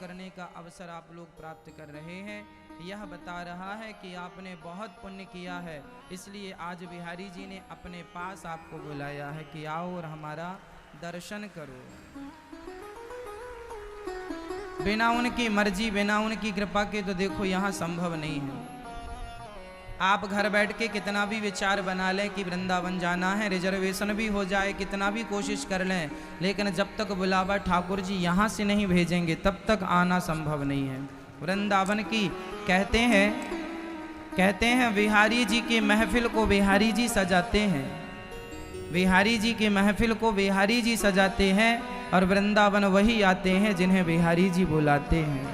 करने का अवसर आप लोग प्राप्त कर रहे हैं। यह बता रहा है कि आपने बहुत पुण्य किया है, इसलिए आज बिहारी जी ने अपने पास आपको बुलाया है कि आओ और हमारा दर्शन करो। बिना उनकी मर्जी, बिना उनकी कृपा के तो देखो यहाँ संभव नहीं है। आप घर बैठ के कितना भी विचार बना लें कि वृंदावन जाना है, रिजर्वेशन भी हो जाए, कितना भी कोशिश कर लें, लेकिन जब तक बुलावा ठाकुर जी यहाँ से नहीं भेजेंगे तब तक आना संभव नहीं है। वृंदावन की कहते हैं बिहारी जी की महफिल को बिहारी जी सजाते हैं, बिहारी जी की महफिल को बिहारी जी सजाते हैं, और वृंदावन वही आते हैं जिन्हें बिहारी जी बुलाते हैं।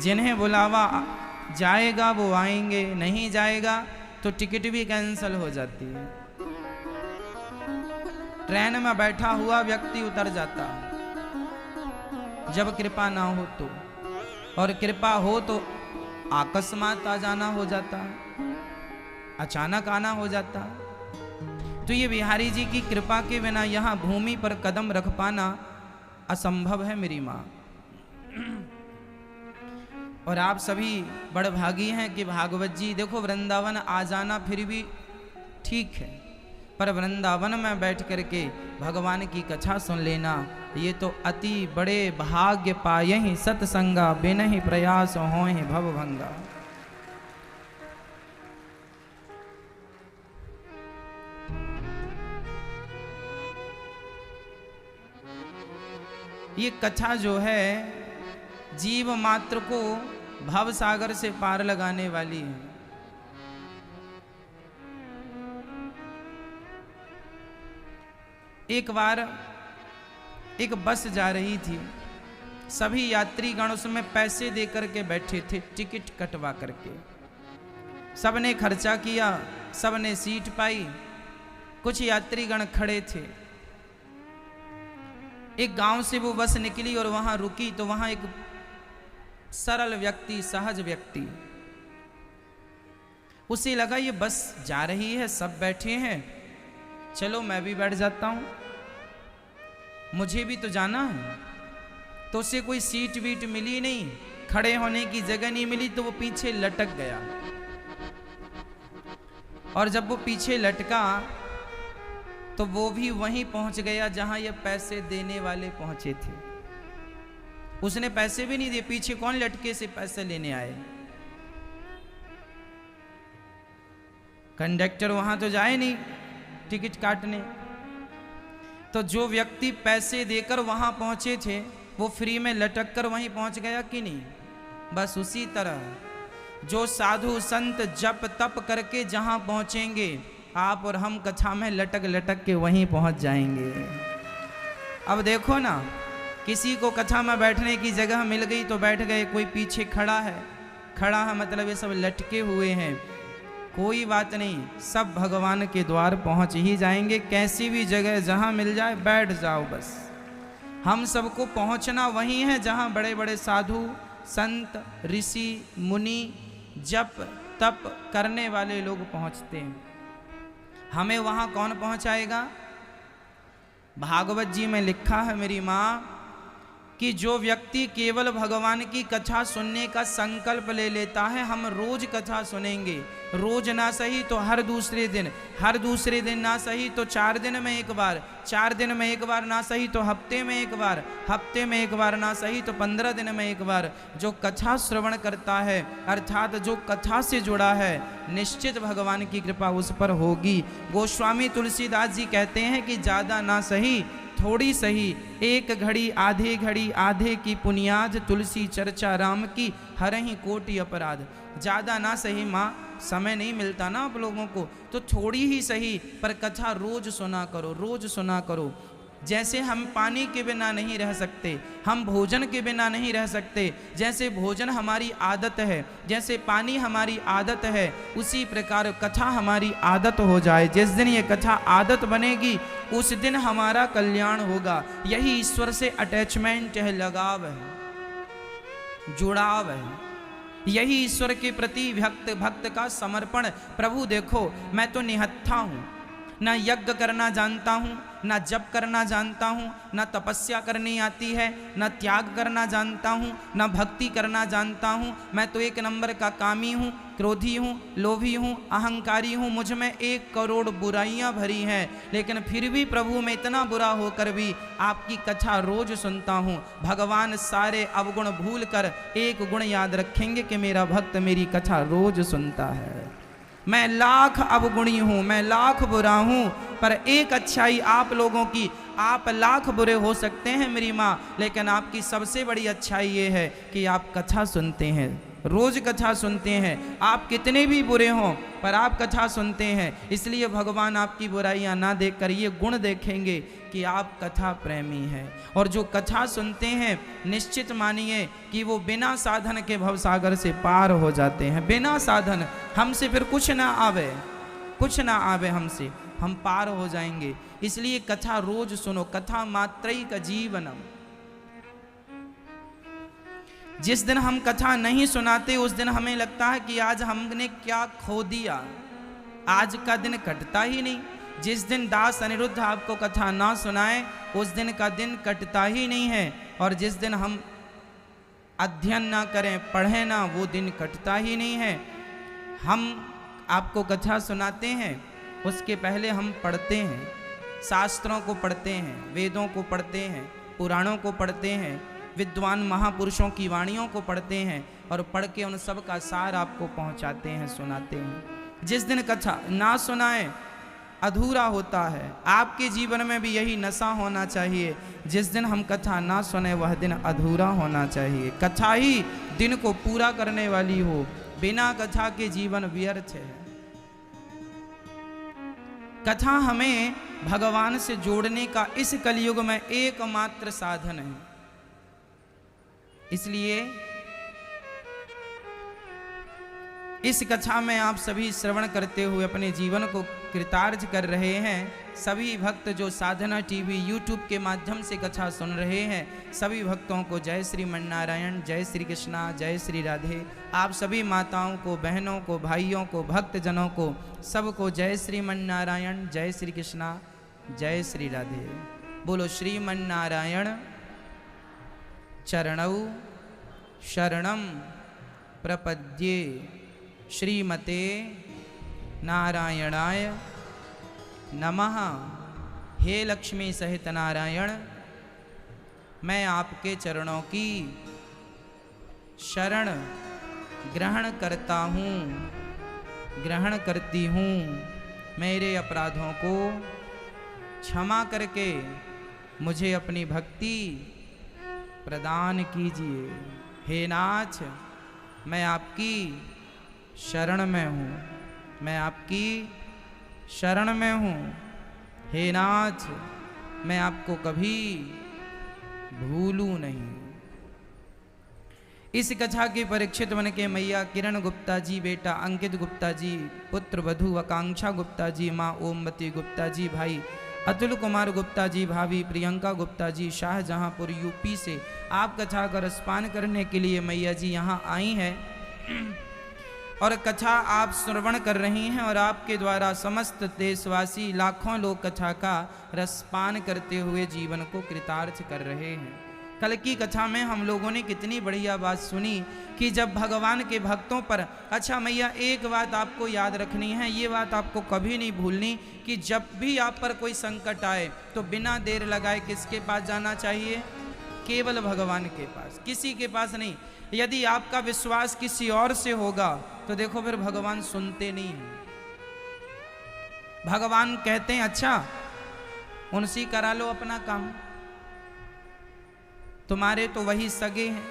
जिन्हें बुलावा जाएगा वो आएंगे, नहीं जाएगा तो टिकट भी कैंसिल हो जाती है। ट्रेन में बैठा हुआ व्यक्ति उतर जाता है जब कृपा ना हो तो, और कृपा हो तो अकस्मात आ जाना हो जाता है, अचानक आना हो जाता है। तो ये बिहारी जी की कृपा के बिना यहाँ भूमि पर कदम रख पाना असंभव है मेरी माँ। और आप सभी बड़भागी हैं कि भागवत जी देखो वृंदावन आ जाना फिर भी ठीक है, पर वृंदावन में बैठ करके भगवान की कथा सुन लेना ये तो अति बड़े भाग्य पाए ही सत्संगा, बिन ही प्रयास होए भवभंगा। ये कथा जो है जीव मात्र को भव सागर से पार लगाने वाली है। एक बार एक बस जा रही थी, सभी यात्रीगण उसमें पैसे दे करके बैठे थे, टिकट कटवा करके। सबने खर्चा किया, सबने सीट पाई, कुछ यात्रीगण खड़े थे। एक गांव से वो बस निकली और वहां रुकी तो वहां एक सरल व्यक्ति, सहज व्यक्ति, उसे लगा ये बस जा रही है, सब बैठे हैं, चलो मैं भी बैठ जाता हूं, मुझे भी तो जाना है। तो उसे कोई सीट वीट मिली नहीं, खड़े होने की जगह नहीं मिली, तो वो पीछे लटक गया। और जब वो पीछे लटका तो वो भी वहीं पहुंच गया जहां ये पैसे देने वाले पहुंचे थे। उसने पैसे भी नहीं दिए, पीछे कौन लटके से पैसे लेने आए। कंडक्टर वहां तो जाए नहीं टिकट काटने, तो जो व्यक्ति पैसे देकर वहां पहुंचे थे वो फ्री में लटक कर वहीं पहुंच गया कि नहीं। बस उसी तरह जो साधु संत जप तप करके जहां पहुंचेंगे, आप और हम कथा में लटक लटक के वहीं पहुंच जाएंगे। अब देखो ना, किसी को कथा में बैठने की जगह मिल गई तो बैठ गए, कोई पीछे खड़ा है मतलब ये सब लटके हुए हैं। कोई बात नहीं, सब भगवान के द्वार पहुंच ही जाएंगे। कैसी भी जगह जहां मिल जाए बैठ जाओ, बस हम सबको पहुंचना वहीं है जहां बड़े बड़े साधु संत ऋषि मुनि जप तप करने वाले लोग पहुंचते हैं। हमें वहां कौन पहुंचाएगा। भागवत जी में लिखा है मेरी माँ कि जो व्यक्ति केवल भगवान की कथा सुनने का संकल्प ले लेता है, हम रोज कथा सुनेंगे, रोज ना सही तो हर दूसरे दिन ना सही तो 4 दिन में एक बार, 4 दिन में एक बार ना सही तो हफ्ते में एक बार, हफ्ते में एक बार ना सही तो 15 दिन में एक बार, जो कथा श्रवण करता है अर्थात जो कथा से जुड़ा है, निश्चित भगवान की कृपा उस पर होगी। गोस्वामी तुलसीदास जी कहते हैं कि ज़्यादा ना सही थोड़ी सही, एक घड़ी आधे की पुनियाद, तुलसी चर्चा राम की हरहि कोटि अपराध। ज़्यादा ना सही माँ, समय नहीं मिलता ना आप लोगों को, तो थोड़ी ही सही पर कथा रोज सुना करो, रोज सुना करो। जैसे हम पानी के बिना नहीं रह सकते, हम भोजन के बिना नहीं रह सकते, जैसे भोजन हमारी आदत है, जैसे पानी हमारी आदत है, उसी प्रकार कथा हमारी आदत हो जाए। जिस दिन ये कथा आदत बनेगी उस दिन हमारा कल्याण होगा। यही ईश्वर से अटैचमेंट है, लगाव है, जुड़ाव है, यही ईश्वर के प्रति भक्त का समर्पण। प्रभु देखो मैं तो निहत्था हूँ, ना यज्ञ करना जानता हूँ, ना जप करना जानता हूँ, ना तपस्या करनी आती है, ना त्याग करना जानता हूँ, ना भक्ति करना जानता हूँ। मैं तो एक नंबर का कामी हूँ, क्रोधी हूँ, लोभी हूँ, अहंकारी हूँ। मुझ में 1 करोड़ बुराइयाँ भरी हैं, लेकिन फिर भी प्रभु मैं इतना बुरा होकर भी आपकी कथा रोज सुनता हूँ। भगवान सारे अवगुण भूल कर एक गुण याद रखेंगे कि मेरा भक्त मेरी कथा रोज सुनता है। मैं लाख अवगुणी हूँ, मैं लाख बुरा हूँ, पर एक अच्छाई आप लोगों की, आप लाख बुरे हो सकते हैं मेरी माँ, लेकिन आपकी सबसे बड़ी अच्छाई ये है कि आप कथा सुनते हैं, रोज कथा सुनते हैं। आप कितने भी बुरे हों पर आप कथा सुनते हैं, इसलिए भगवान आपकी बुराइयां ना देखकर ये गुण देखेंगे कि आप कथा प्रेमी हैं। और जो कथा सुनते हैं निश्चित मानिए कि वो बिना साधन के भवसागर से पार हो जाते हैं। बिना साधन, हमसे फिर कुछ ना आवे, कुछ ना आवे हमसे, हम पार हो जाएंगे। इसलिए कथा रोज सुनो, कथा मात्रई का जीवनम। जिस दिन हम कथा नहीं सुनाते उस दिन हमें लगता है कि आज हमने क्या खो दिया, आज का दिन कटता ही नहीं। जिस दिन दास अनिरुद्ध आपको कथा ना सुनाए उस दिन का दिन कटता ही नहीं है, और जिस दिन हम अध्ययन ना करें, पढ़ें ना, वो दिन कटता ही नहीं है। हम आपको कथा सुनाते हैं, उसके पहले हम पढ़ते हैं, शास्त्रों को पढ़ते हैं, वेदों को पढ़ते हैं, पुराणों को पढ़ते हैं, विद्वान महापुरुषों की वाणियों को पढ़ते हैं, और पढ़ के उन सब का सार आपको पहुंचाते हैं, सुनाते हैं। जिस दिन कथा ना सुनाए अधूरा होता है। आपके जीवन में भी यही नशा होना चाहिए, जिस दिन हम कथा ना सुने वह दिन अधूरा होना चाहिए। कथा ही दिन को पूरा करने वाली हो, बिना कथा के जीवन व्यर्थ है। कथा हमें भगवान से जोड़ने का इस कलयुग में एकमात्र साधन है। इसलिए इस कथा में आप सभी श्रवण करते हुए अपने जीवन को कृतार्थ कर रहे हैं। सभी भक्त जो साधना टीवी यूट्यूब के माध्यम से कथा सुन रहे हैं, सभी भक्तों को जय श्री मन्नारायण, जय श्री कृष्णा, जय श्री राधे। आप सभी माताओं को, बहनों को, भाइयों को, भक्तजनों को, सबको जय श्री मन्नारायण, जय श्री कृष्णा, जय श्री राधे। बोलो श्रीमन्नारायण चरणौ शरणम प्रपद्ये, श्रीमते नारायणाय नमः। हे लक्ष्मी सहित नारायण, मैं आपके चरणों की शरण ग्रहण करता हूँ, ग्रहण करती हूँ। मेरे अपराधों को क्षमा करके मुझे अपनी भक्ति प्रदान कीजिए। हे नाथ, मैं आपकी शरण में हूँ, मैं आपकी शरण में हूँ। हे नाथ, मैं आपको कभी भूलूं नहीं। इस कथा के परीक्षित बन के मैया किरण गुप्ता जी, बेटा अंकित गुप्ता जी, पुत्र वधू आकांक्षा गुप्ता जी, माँ ओमवती गुप्ता जी, भाई अतुल कुमार गुप्ता जी, भाभी प्रियंका गुप्ता जी, शाहजहांपुर यूपी से आप कथा का रसपान करने के लिए मैया जी यहाँ आई हैं और कथा आप श्रवण कर रही हैं, और आपके द्वारा समस्त देशवासी लाखों लोग कथा का रसपान करते हुए जीवन को कृतार्थ कर रहे हैं। कल की कथा में हम लोगों ने कितनी बढ़िया बात सुनी कि जब भगवान के भक्तों पर, अच्छा मैया एक बात आपको याद रखनी है, ये बात आपको कभी नहीं भूलनी कि जब भी आप पर कोई संकट आए तो बिना देर लगाए किसके पास जाना चाहिए? केवल भगवान के पास, किसी के पास नहीं। यदि आपका विश्वास किसी और से होगा तो देखो फिर भगवान सुनते नहीं हैं। भगवान कहते हैं अच्छा उनसे करा लो अपना काम, तुम्हारे तो वही सगे हैं,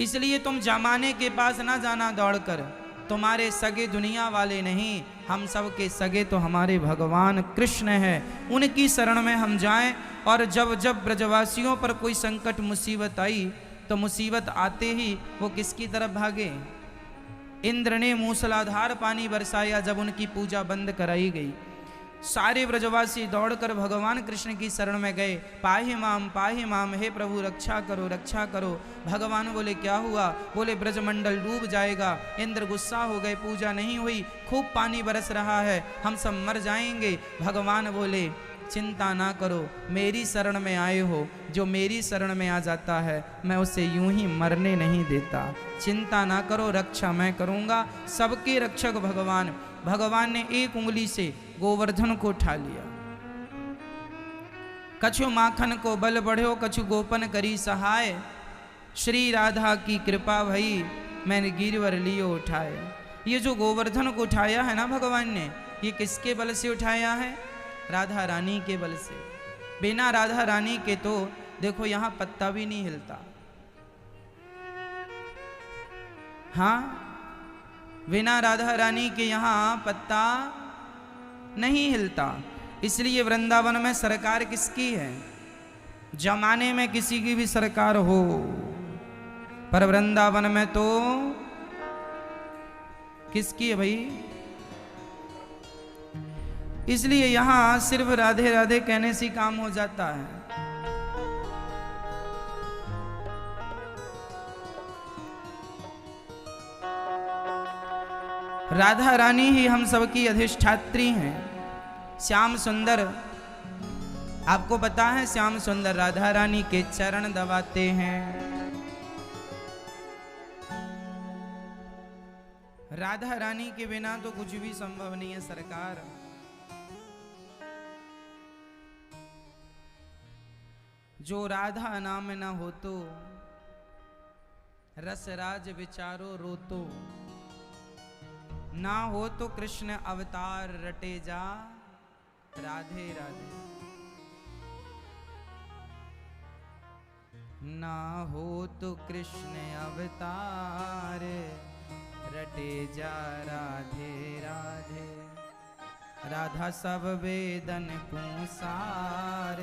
इसलिए तुम जमाने के पास ना जाना दौड़कर। तुम्हारे सगे दुनिया वाले नहीं, हम सब के सगे तो हमारे भगवान कृष्ण हैं। उनकी शरण में हम जाएं। और जब जब ब्रजवासियों पर कोई संकट मुसीबत आई तो मुसीबत आते ही वो किसकी तरफ भागे? इंद्र ने मूसलाधार पानी बरसाया जब उनकी पूजा बंद कराई गई। सारे ब्रजवासी दौड़कर भगवान कृष्ण की शरण में गए, पाहि माम, हे प्रभु रक्षा करो, रक्षा करो। भगवान बोले क्या हुआ? बोले ब्रजमंडल डूब जाएगा। इंद्र गुस्सा हो गए, पूजा नहीं हुई, खूब पानी बरस रहा है, हम सब मर जाएंगे। भगवान बोले चिंता ना करो, मेरी शरण में आए हो, जो मेरी शरण में आ जाता है मैं उसे यूं ही मरने नहीं देता। चिंता ना करो, रक्षा मैं करूँगा। सबके रक्षक भगवान। भगवान ने एक उंगली से गोवर्धन को उठा लिया। कछु माखन को बल बढ़ो, कछु गोपन करी सहाय। श्री राधा की कृपा भई, मैंने गिरवर लियो उठाए। ये जो गोवर्धन को उठाया है ना भगवान ने, ये किसके बल से उठाया है? राधा रानी के बल से। बिना राधा रानी के तो देखो यहां पत्ता भी नहीं हिलता। हाँ, बिना राधा रानी के यहां पत्ता नहीं हिलता। इसलिए वृंदावन में सरकार किसकी है? जमाने में किसी की भी सरकार हो, पर वृंदावन में तो किसकी है भाई? इसलिए यहां सिर्फ राधे राधे कहने से काम हो जाता है। राधा रानी ही हम सबकी अधिष्ठात्री हैं। श्याम सुंदर, आपको पता है श्याम सुंदर राधा रानी के चरण दबाते हैं। राधा रानी के बिना तो कुछ भी संभव नहीं है सरकार। जो राधा नाम न हो तो रसराज विचारो रोतो, ना हो तो कृष्ण अवतार रटे जा राधे राधे। ना हो तो कृष्ण अवतार रटे जा राधे राधे। राधा सब वेदन कुसार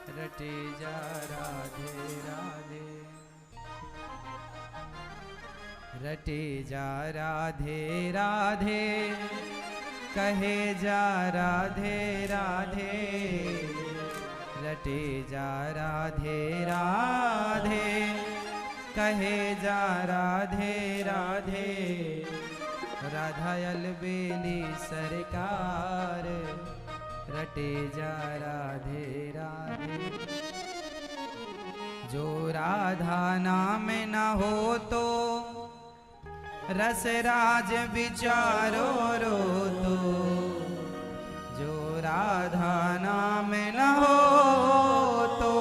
रटे जा राधे राधे। रटे जा राधे राधे, कहे जा राधे राधे। रटे जा राधे राधे, कहे जा राधे राधे। राधा अलबेली सरकार रटे जा राधे राधे। जो राधा नाम न हो तो रसराज विचारो रो तो। जो राधा नाम न हो तो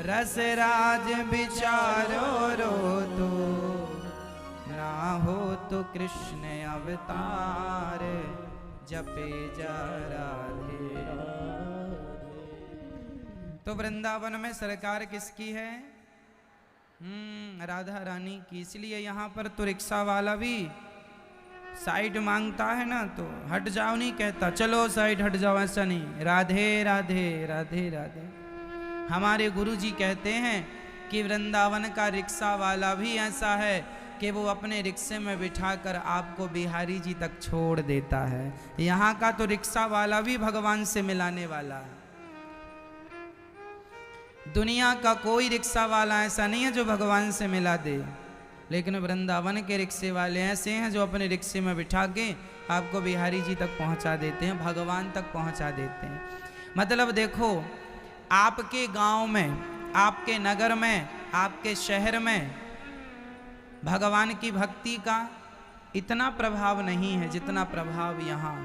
रसराज विचारो रो तो। ना हो तो कृष्ण अवतार जपे जा राधे राधे। तो वृंदावन में सरकार किसकी है? राधा रानी की। इसलिए यहाँ पर तो रिक्शा वाला भी साइड मांगता है ना, तो हट जाओ नहीं कहता, चलो साइड हट जाओ, ऐसा नहीं। राधे राधे राधे राधे। हमारे गुरुजी कहते हैं कि वृंदावन का रिक्शा वाला भी ऐसा है कि वो अपने रिक्शे में बिठाकर आपको बिहारी जी तक छोड़ देता है। यहाँ का तो रिक्शा वाला भी भगवान से मिलाने वाला है। दुनिया का कोई रिक्शा वाला ऐसा नहीं है जो भगवान से मिला दे, लेकिन वृंदावन के रिक्शे वाले ऐसे हैं जो अपने रिक्शे में बिठा के आपको बिहारी जी तक पहुंचा देते हैं, भगवान तक पहुंचा देते हैं। मतलब देखो, आपके गांव में, आपके नगर में, आपके शहर में भगवान की भक्ति का इतना प्रभाव नहीं है जितना प्रभाव यहाँ।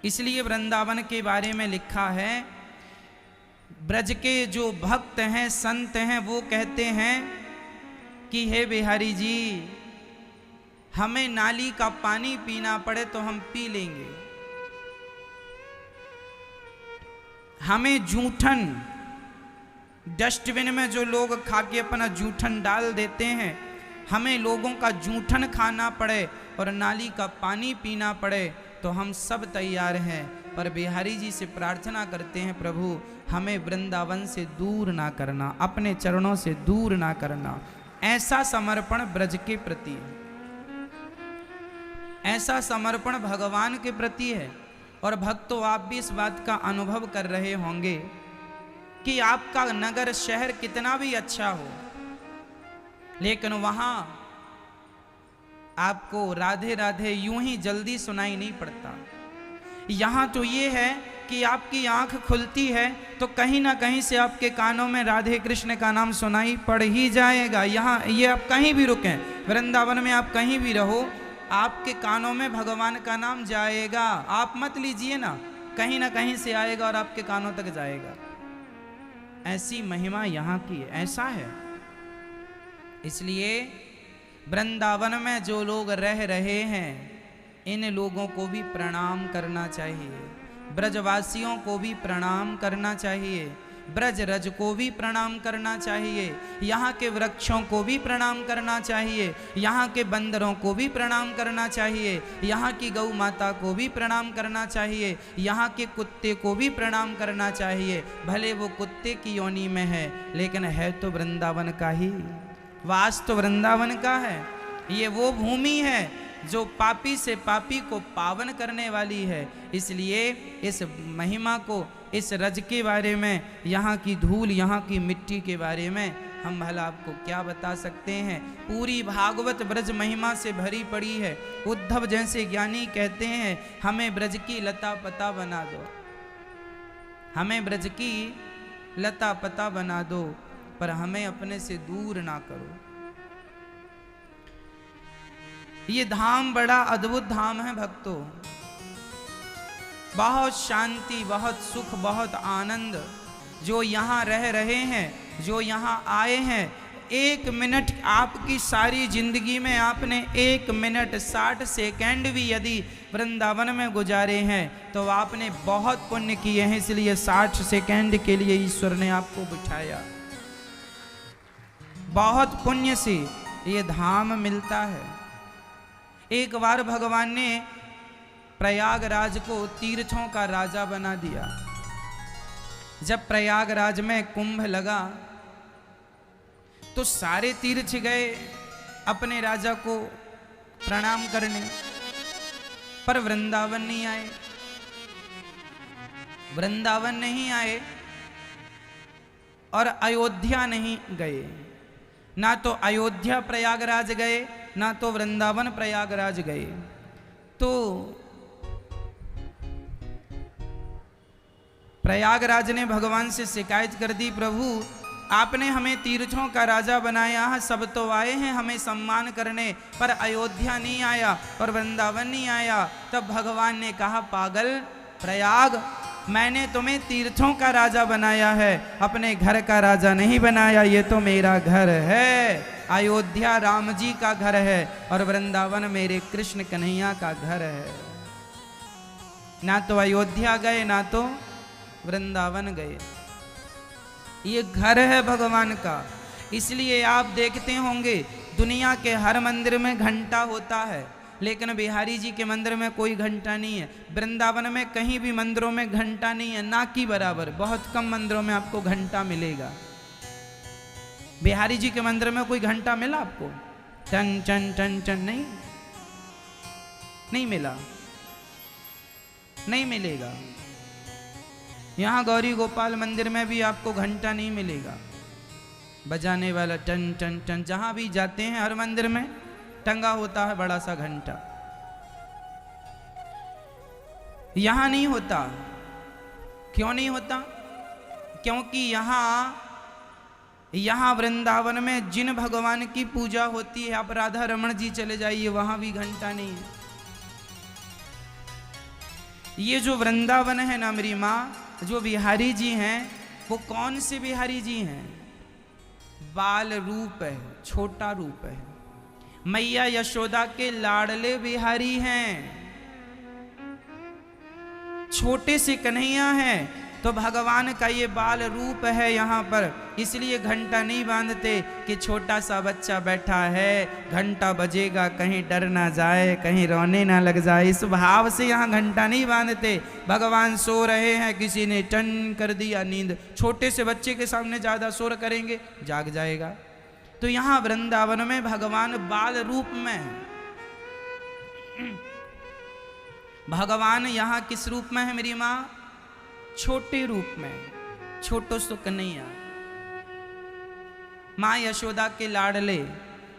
इसलिए वृंदावन के बारे में लिखा है, ब्रज के जो भक्त हैं, संत हैं, वो कहते हैं कि हे बिहारी जी, हमें नाली का पानी पीना पड़े तो हम पी लेंगे। हमें जूठन, डस्टबिन में जो लोग खा के अपना जूठन डाल देते हैं, हमें लोगों का जूठन खाना पड़े और नाली का पानी पीना पड़े तो हम सब तैयार हैं। पर बिहारी जी से प्रार्थना करते हैं, प्रभु हमें वृंदावन से दूर ना करना, अपने चरणों से दूर ना करना। ऐसा समर्पण ब्रज के प्रति है, ऐसा समर्पण भगवान के प्रति है। और भक्तों, आप भी इस बात का अनुभव कर रहे होंगे कि आपका नगर शहर कितना भी अच्छा हो, लेकिन वहां आपको राधे राधे यूं ही जल्दी सुनाई नहीं पड़ता। यहाँ तो ये है कि आपकी आंख खुलती है तो कहीं ना कहीं से आपके कानों में राधे कृष्ण का नाम सुनाई पड़ ही जाएगा। यहाँ ये आप कहीं भी रुकें, वृंदावन में आप कहीं भी रहो, आपके कानों में भगवान का नाम जाएगा। आप मत लीजिए ना कहीं से आएगा और आपके कानों तक जाएगा। ऐसी महिमा यहाँ की है, ऐसा है। इसलिए वृंदावन में जो लोग रह रहे हैं इन लोगों को भी प्रणाम करना चाहिए, ब्रजवासियों को भी प्रणाम करना चाहिए, ब्रज रज को भी प्रणाम करना चाहिए, यहाँ के वृक्षों को भी प्रणाम करना चाहिए, यहाँ के बंदरों को भी प्रणाम करना चाहिए, यहाँ की गौ माता को भी प्रणाम करना चाहिए, यहाँ के कुत्ते को भी प्रणाम करना चाहिए। भले वो कुत्ते की योनि में है लेकिन है तो वृंदावन का ही, वास तो वृंदावन का है। ये वो भूमि है जो पापी से पापी को पावन करने वाली है। इसलिए इस महिमा को, इस रज के बारे में, यहाँ की धूल, यहाँ की मिट्टी के बारे में हम भला आपको क्या बता सकते हैं। पूरी भागवत ब्रज महिमा से भरी पड़ी है। उद्धव जैसे ज्ञानी कहते हैं हमें ब्रज की लता पता बना दो, हमें ब्रज की लता पता बना दो, पर हमें अपने से दूर ना करो। ये धाम बड़ा अद्भुत धाम है भक्तों, बहुत शांति, बहुत सुख, बहुत आनंद। जो यहाँ रह रहे हैं, जो यहाँ आए हैं, 1 मिनट आपकी सारी जिंदगी में आपने 1 मिनट 60 सेकंड भी यदि वृंदावन में गुजारे हैं तो आपने बहुत पुण्य किए हैं। इसलिए 60 सेकंड के लिए ईश्वर ने आपको बिठाया। बहुत पुण्य से ये धाम मिलता है। एक बार भगवान ने प्रयागराज को तीर्थों का राजा बना दिया। जब प्रयागराज में कुंभ लगा तो सारे तीर्थ गए अपने राजा को प्रणाम करने, पर वृंदावन नहीं आए। वृंदावन नहीं आए और अयोध्या नहीं गए। ना तो अयोध्या प्रयागराज गए, ना तो वृंदावन प्रयागराज गए। तो प्रयागराज ने भगवान से शिकायत कर दी, प्रभु आपने हमें तीर्थों का राजा बनाया है, सब तो आए हैं हमें सम्मान करने, पर अयोध्या नहीं आया और वृंदावन नहीं आया। तब भगवान ने कहा, पागल प्रयाग, मैंने तुम्हें तीर्थों का राजा बनाया है, अपने घर का राजा नहीं बनाया। ये तो मेरा घर है, अयोध्या राम जी का घर है और वृंदावन मेरे कृष्ण कन्हैया का घर है। ना तो अयोध्या गए, ना तो वृंदावन गए। ये घर है भगवान का। इसलिए आप देखते होंगे दुनिया के हर मंदिर में घंटा होता है, लेकिन बिहारी जी के मंदिर में कोई घंटा नहीं है। वृंदावन में कहीं भी मंदिरों में घंटा नहीं है, ना की बराबर। बहुत कम मंदिरों में आपको घंटा मिलेगा। बिहारी जी के मंदिर में कोई घंटा मिला आपको? टन टन टन टन नहीं मिला, नहीं मिलेगा। यहाँ गौरी गोपाल मंदिर में भी आपको घंटा नहीं मिलेगा बजाने वाला, टन टन टन। जहां भी जाते हैं हर मंदिर में टंगा होता है बड़ा सा घंटा। यहां नहीं होता। क्यों नहीं होता? क्योंकि यहां वृंदावन में जिन भगवान की पूजा होती है, आप राधा रमण जी चले जाइए, वहां भी घंटा नहीं है। ये जो वृंदावन है ना मेरी माँ, जो बिहारी जी हैं, वो कौन से बिहारी जी हैं? बाल रूप है, छोटा रूप है। मैया यशोदा के लाडले बिहारी हैं, छोटे से कन्हैया हैं। तो भगवान का ये बाल रूप है यहाँ पर। इसलिए घंटा नहीं बांधते कि छोटा सा बच्चा बैठा है, घंटा बजेगा कहीं डर ना जाए, कहीं रोने ना लग जाए, इस भाव से यहाँ घंटा नहीं बांधते। भगवान सो रहे हैं, किसी ने टन कर दिया नींद। छोटे से बच्चे के सामने ज़्यादा शोर करेंगे, जाग जाएगा। तो यहाँ वृंदावन में भगवान बाल रूप में है। भगवान यहाँ किस रूप में है मेरी माँ? छोटे रूप में, छोटो सो कन्हैया। माँ यशोदा के लाडले,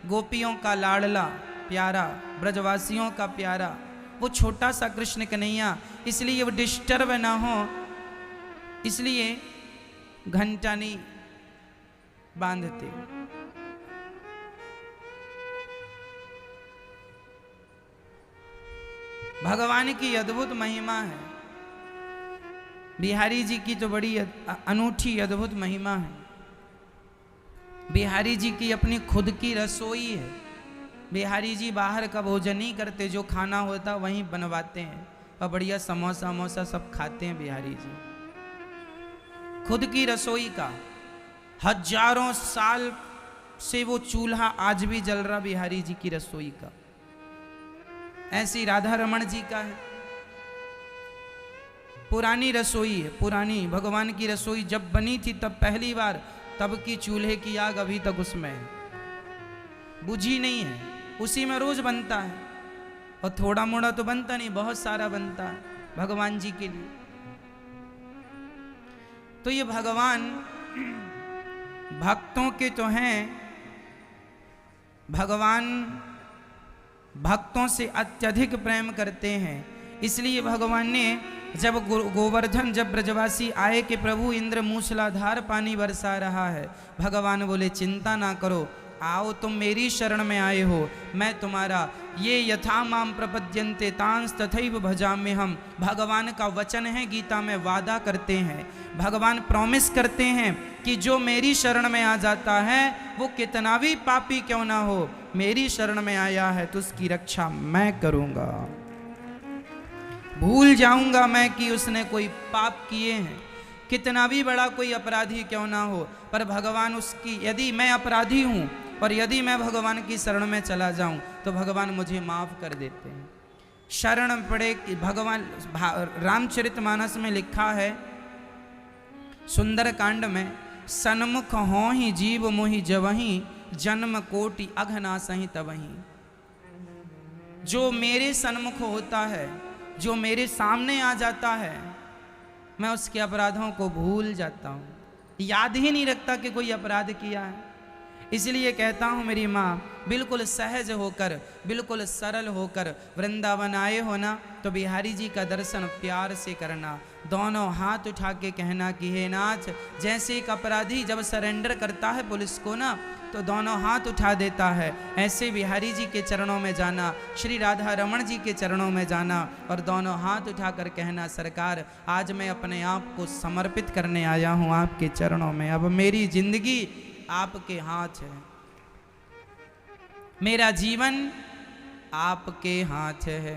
गोपियों का लाडला प्यारा, ब्रजवासियों का प्यारा, वो छोटा सा कृष्ण कन्हैया, इसलिए वो डिस्टर्ब ना हो, इसलिए घंटा नहीं बांधते। भगवान की अद्भुत महिमा है। बिहारी जी की तो बड़ी अनूठी अद्भुत महिमा है। बिहारी जी की अपनी खुद की रसोई है। बिहारी जी बाहर का भोजन नहीं करते, जो खाना होता वहीं बनवाते हैं और बढ़िया समोसा वमोसा सब खाते हैं बिहारी जी। खुद की रसोई का हजारों साल से वो चूल्हा आज भी जल रहा बिहारी जी की रसोई का। ऐसी राधा रमण जी का है, पुरानी रसोई है, पुरानी भगवान की रसोई जब बनी थी तब पहली बार, तब की चूल्हे की आग अभी तक उसमें है, बुझी नहीं है, उसी में रोज बनता है। और थोड़ा मोड़ा तो बनता नहीं, बहुत सारा बनता है भगवान जी के लिए। तो ये भगवान भक्तों के तो हैं, भगवान भक्तों से अत्यधिक प्रेम करते हैं। इसलिए भगवान ने जब गोवर्धन, जब ब्रजवासी आए कि प्रभु इंद्र मूसलाधार पानी बरसा रहा है, भगवान बोले चिंता ना करो, आओ तुम मेरी शरण में आए हो, मैं तुम्हारा ये यथा माम प्रपद्यन्ते तांस तथैव भजाम्य हम। भगवान का वचन है, गीता में वादा करते हैं, भगवान प्रॉमिस करते हैं कि जो मेरी शरण में आ जाता है वो कितना भी पापी क्यों ना हो, मेरी शरण में आया है तो उसकी रक्षा मैं करूंगा। भूल जाऊंगा मैं कि उसने कोई पाप किए हैं, कितना भी बड़ा कोई अपराधी क्यों ना हो, पर भगवान उसकी, यदि मैं अपराधी हूं और यदि मैं भगवान की शरण में चला जाऊं तो भगवान मुझे माफ कर देते हैं। शरण पड़े कि भगवान, रामचरितमानस में लिखा है सुंदर कांड में, सन्मुख हो ही जीव मोहि जवही, जन्म कोटि अघनासहि तबही। जो मेरे सन्मुख होता है, जो मेरे सामने आ जाता है, मैं उसके अपराधों को भूल जाता हूँ, याद ही नहीं रखता कि कोई अपराध किया है। इसलिए कहता हूँ मेरी माँ, बिल्कुल सहज होकर, बिल्कुल सरल होकर वृंदावन आए हो ना, तो बिहारी जी का दर्शन प्यार से करना, दोनों हाथ उठा के कहना कि हे नाथ, जैसे एक अपराधी जब सरेंडर करता है पुलिस को ना तो दोनों हाथ उठा देता है, ऐसे बिहारी जी के चरणों में जाना, श्री राधा रमण जी के चरणों में जाना और दोनों हाथ उठाकर कहना, सरकार आज मैं अपने आप को समर्पित करने आया हूँ आपके चरणों में, अब मेरी जिंदगी आपके हाथ है, मेरा जीवन आपके हाथ है।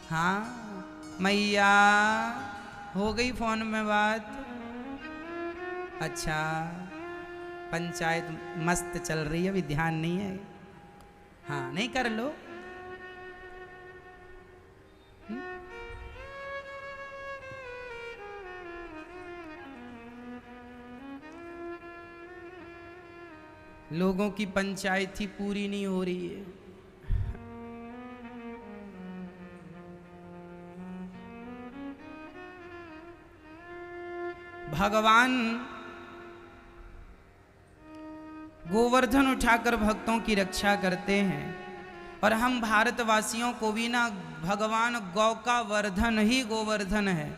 हाँ मैया, हो गई फोन में बात? अच्छा, पंचायत मस्त चल रही है, अभी ध्यान नहीं है। हाँ नहीं कर लो। लोगों की पंचायत ही पूरी नहीं हो रही है। भगवान गोवर्धन उठाकर भक्तों की रक्षा करते हैं और हम भारतवासियों को भी ना, भगवान गौ का वर्धन ही गोवर्धन है,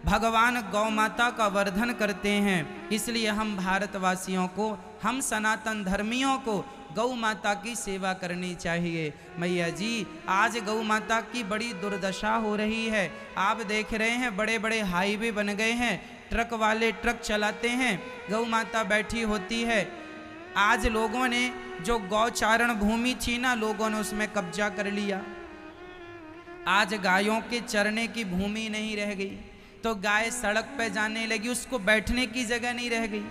भगवान गौ माता का वर्धन करते हैं। इसलिए हम भारतवासियों को, हम सनातन धर्मियों को गौ माता की सेवा करनी चाहिए। मैया जी, आज गौ माता की बड़ी दुर्दशा हो रही है। आप देख रहे हैं बड़े बड़े हाईवे बन गए हैं, ट्रक वाले ट्रक चलाते हैं, गौ माता बैठी होती है। आज लोगों ने जो गौचारण भूमि थी ना, लोगों ने उसमें कब्जा कर लिया। आज गायों के चरने की भूमि नहीं रह गई, तो गाय सड़क पे जाने लगी, उसको बैठने की जगह नहीं रह गई।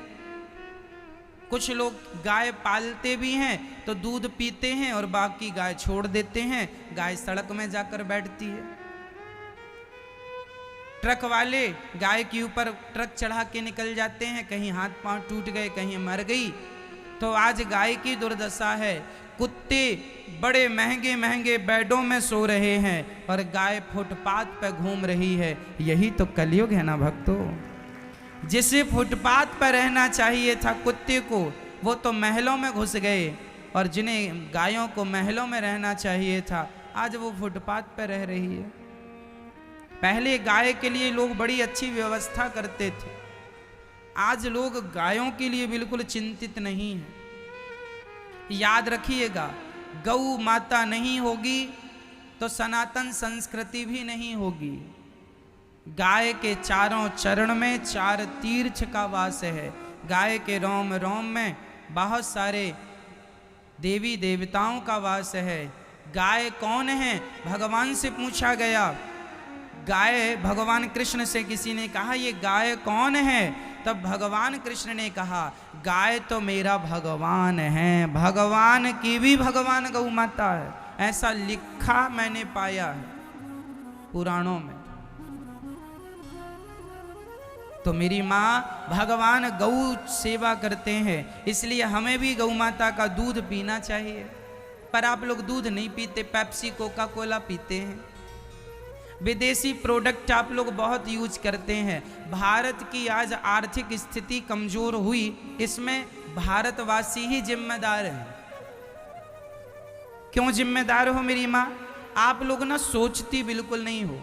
कुछ लोग गाय पालते भी हैं तो दूध पीते हैं और बाकी गाय छोड़ देते हैं, गाय सड़क में जाकर बैठती है। ट्रक वाले गाय के ऊपर ट्रक चढ़ा के निकल जाते हैं, कहीं हाथ पांव टूट गए, कहीं मर गई। तो आज गाय की दुर्दशा है। कुत्ते बड़े महंगे महंगे बेडों में सो रहे हैं और गाय फुटपाथ पर घूम रही है। यही तो कलयुग है ना भक्तों। जिसे फुटपाथ पर रहना चाहिए था कुत्ते को, वो तो महलों में घुस गए, और जिन्हें गायों को महलों में रहना चाहिए था आज वो फुटपाथ पर रह रही है। पहले गाय के लिए लोग बड़ी अच्छी व्यवस्था करते थे, आज लोग गायों के लिए बिल्कुल चिंतित नहीं है। याद रखिएगा, गौ माता नहीं होगी तो सनातन संस्कृति भी नहीं होगी। गाय के चारों चरण में 4 तीर्थ का वास है। गाय के रोम रोम में बहुत सारे देवी देवताओं का वास है। गाय कौन है? भगवान से पूछा गया। गाय, भगवान कृष्ण से किसी ने कहा ये गाय कौन है? तब भगवान कृष्ण ने कहा गाय तो मेरा भगवान है, भगवान की भी भगवान गौ माता है। ऐसा लिखा मैंने पाया है पुराणों में। तो मेरी माँ, भगवान गौ सेवा करते हैं, इसलिए हमें भी गौ माता का दूध पीना चाहिए। पर आप लोग दूध नहीं पीते, पेप्सी कोका कोला पीते हैं। विदेशी प्रोडक्ट आप लोग बहुत यूज करते हैं। भारत की आज आर्थिक स्थिति कमजोर हुई, इसमें भारतवासी ही जिम्मेदार हैं। क्यों जिम्मेदार हो मेरी माँ? आप लोग ना सोचती बिल्कुल नहीं हो,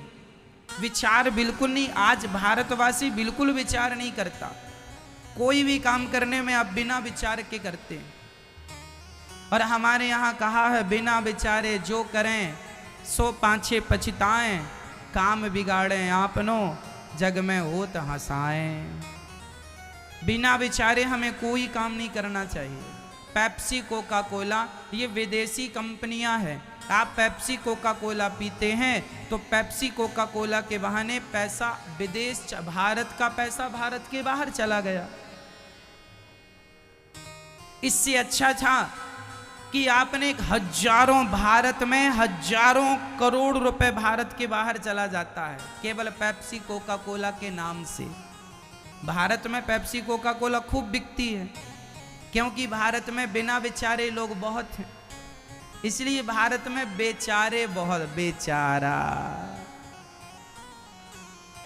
विचार बिल्कुल नहीं। आज भारतवासी बिल्कुल विचार नहीं करता। कोई भी काम करने में आप बिना विचार के करते हैं। और हमारे यहाँ कहा है बिना विचारे जो करें सो पाछे पछताएं, काम बिगाड़ें आपनो जग में होत हंसाएं। बिना विचारे हमें कोई काम नहीं करना चाहिए। पेप्सी कोका कोला ये विदेशी कंपनियां हैं। आप पेप्सी कोका कोला पीते हैं तो पेप्सी कोका कोला के बहाने पैसा विदेश, भारत का पैसा भारत के बाहर चला गया। इससे अच्छा था कि आपने हजारों, भारत में हजारों करोड़ रुपए भारत के बाहर चला जाता है केवल पेप्सी कोका कोला के नाम से। भारत में पेप्सी कोका कोला खूब बिकती है क्योंकि भारत में बिना विचारे लोग बहुत हैं, इसलिए भारत में बेचारे बहुत। बेचारा,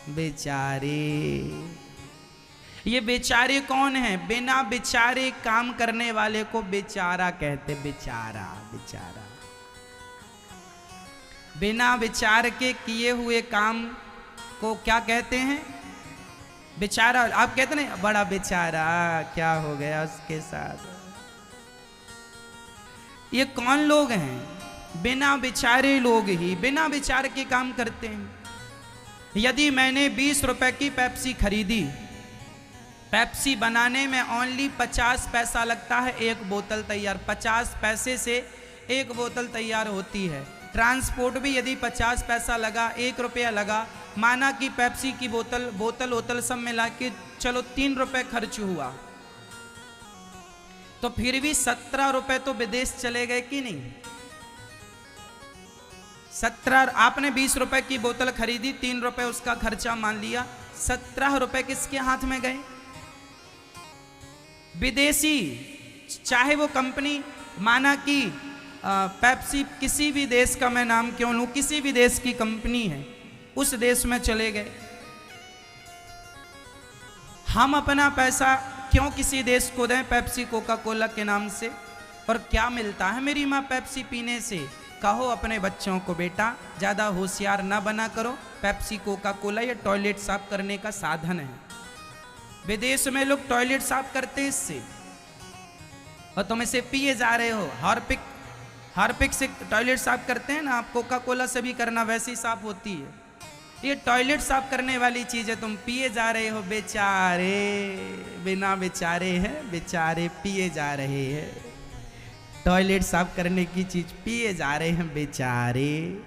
बेचारे, ये बेचारे कौन है? बिना विचारे काम करने वाले को बेचारा कहते। बेचारा, बेचारा, बिना विचार के किए हुए काम को क्या कहते हैं? बेचारा। आप कहते नहीं बड़ा बेचारा, क्या हो गया उसके साथ? ये कौन लोग हैं? बिना विचारे लोग ही बिना विचार के काम करते हैं। यदि मैंने 20 रुपए की पेप्सी खरीदी, पेप्सी बनाने में ओनली 50 पैसा लगता है एक बोतल तैयार। 50 पैसे से एक बोतल तैयार होती है। ट्रांसपोर्ट भी यदि 50 पैसा लगा, 1 रुपया लगा, माना कि पेप्सी की बोतल सब मिला के चलो 3 रुपए खर्च हुआ, तो फिर भी 17 रुपए तो विदेश चले गए कि नहीं? 17। आपने 20 रुपए की बोतल खरीदी, 3 रुपए उसका खर्चा मान लिया, 17 रुपए किसके हाथ में गए? विदेशी। चाहे वो कंपनी, माना कि पेप्सी किसी भी देश का मैं नाम क्यों लूं, किसी भी देश की कंपनी है, उस देश में चले गए। हम अपना पैसा क्यों किसी देश को दें पेप्सी कोका कोला के नाम से? और क्या मिलता है मेरी माँ पेप्सी पीने से? कहो अपने बच्चों को बेटा ज़्यादा होशियार ना बना करो, पेप्सी कोका कोला ये टॉयलेट साफ करने का साधन है। विदेश में लोग टॉयलेट साफ करते हैं इससे, और तुम इसे पिए जा रहे हो। हार्पिक से टॉयलेट साफ करते हैं ना, आप कोका कोला से भी करना वैसी साफ होती है। ये टॉयलेट साफ करने वाली चीज है, तुम पिए जा रहे हो। बेचारे, बिना बेचारे हैं, बेचारे पिए जा रहे हैं। टॉयलेट साफ करने की चीज पिए जा रहे हैं बेचारे।